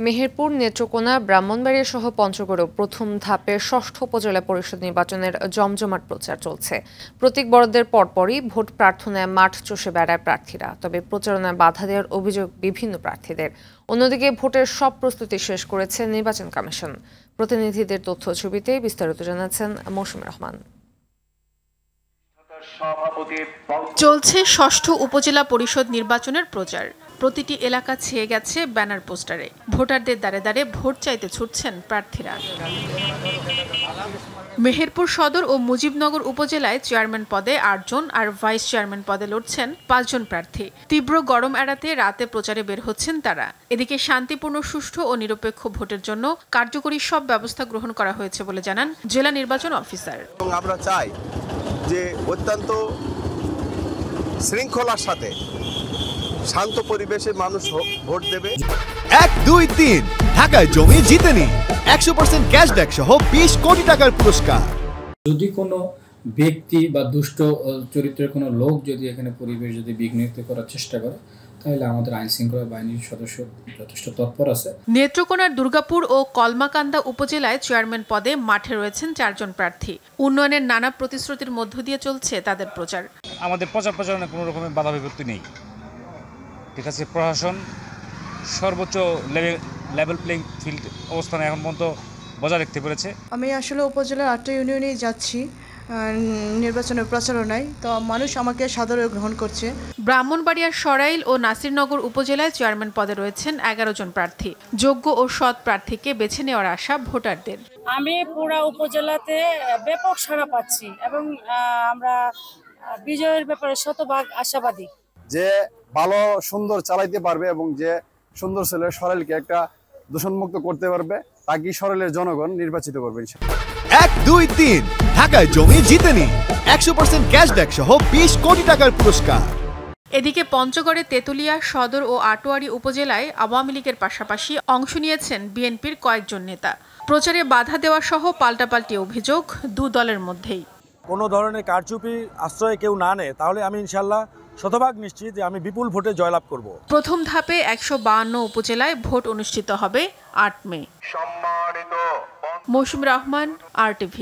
মেহেরপুর, নেত্রকোনা, ব্রাহ্মণবাড়িয়া সহ পঞ্চগড়েও প্রথম ধাপের ষষ্ঠ উপজেলা পরিষদ নির্বাচনের জমজমাট প্রচার চলছে। প্রতীক বরাদ্দের পরপরই ভোট প্রার্থনায় মাঠ চষে বেড়ায় প্রার্থীরা। তবে প্রচারণায় বাধা দেওয়ার অভিযোগ বিভিন্ন প্রার্থীদের। অন্যদিকে ভোটের সব প্রস্তুতি শেষ করেছে নির্বাচন কমিশন। প্রতিনিধিদের তথ্য ছবিতে বিস্তারিত জানাচ্ছেন মৌসুমী রহমান। চলছে ষষ্ঠ উপজেলা পরিষদ নির্বাচনের প্রচার। প্রতিটি এলাকা ছেয়ে গেছে ব্যানার পোস্টারে। ভোটারদের দ্বারে দ্বারে ভোট চাইতে ছুটছেন প্রার্থীরা। মেহেরপুর সদর ও মুজিবনগর উপজেলায় চেয়ারম্যান পদে ৮ জন আর ভাইস চেয়ারম্যান পদে লড়ছেন ৫ জন প্রার্থী। তীব্র গরম এড়াতে রাতে প্রচারে বের হচ্ছেন তারা। এদিকে শান্তিপূর্ণ, সুষ্ঠু ও নিরপেক্ষ ভোটের জন্য কার্যকরী সব ব্যবস্থা গ্রহণ করা হয়েছে বলে জানান জেলা নির্বাচন অফিসার। আমরা চাই যে অত্যন্ত শৃঙ্খলার সাথে শান্ত পরিবেশে মানুষ ভোট দেবে। ১, ২, ৩ ঢাকায় জমি জিতে নিন ১০০% ক্যাশব্যাক সহ ২০ কোটি টাকার পুরস্কার। যদি কোনো ব্যক্তি বা দুষ্ট চরিত্রের কোনো লোক যদি এখানে পরিবেশ যদি বিঘ্নিত করার চেষ্টা করে, তাহলে আমাদের আইন শৃঙ্খলা বাহিনীর সদস্য যথেষ্ট তৎপর আছে। নেত্রকোনার দুর্গাপুর ও কলমাকান্দা উপজেলায় চেয়ারম্যান পদে মাঠে রয়েছেন ৪ জন প্রার্থী। উন্নয়নের নানা প্রতিশ্রুতির মধ্য দিয়ে চলছে তাদের প্রচার। আমাদের প্রচারণায় কোনো রকমের বাধা বিপত্তি নেই। ঠিক আছে, প্রশাসন সর্বোচ্চ লেভেল প্লেইং ফিল্ড অবস্থানে এখন পর্যন্ত বজায় রাখতে পেরেছে। আমি আসলে উপজেলার ৮টা ইউনিয়নে যাচ্ছি নির্বাচনের প্রচারণায়, তো মানুষ আমাকে সাদরে গ্রহণ করছে। ব্রাহ্মণবাড়িয়ার সরাইল ও নাসিরনগর উপজেলায় চেয়ারম্যান পদে রয়েছেন ১১ জন প্রার্থী। যোগ্য ও সৎ প্রার্থীকে বেছে নেওয়ার আশা ভোটারদের। আমি পুরা উপজেলাতে ব্যাপক সাড়া পাচ্ছি এবং আমরা বিজয়ের ব্যাপারে শতভাগ আশাবাদী। যে ভালো সুন্দর চালাইতে পারবে এবং যে সুন্দর ছেলে সরাইলকে একটা দূষণমুক্ত করতে পারবে, তাকে সরাইলের জনগণ নির্বাচিত করবে। ১, ২, ৩ ঢাকায় জমি জিতে নিন ১০০% ক্যাশব্যাক সহ ২০ কোটি টাকার পুরস্কার। এদিকে পঞ্চগড়ে তেতুলিয়া, সদর ও আটোয়ারী উপজেলায় আওয়ামী লীগের পাশাপাশি অংশ নিয়েছেন বিএনপির কয়েকজন নেতা। প্রচারে বাধা দেওয়া সহ পাল্টাপাল্টি অভিযোগ দু দলের মধ্যেই। কোনো ধরনের কারচুপি আশ্রয় কেউ না নেয়, তাহলে আমি ইনশাল্লাহ শতভাগ নিশ্চিত যে আমি বিপুল ভোটে জয়লাভ করব। প্রথম ধাপে ১৫২ উপজেলায় ভোট অনুষ্ঠিত হবে ৮ মে। মৌসুমী রহমান, RTV।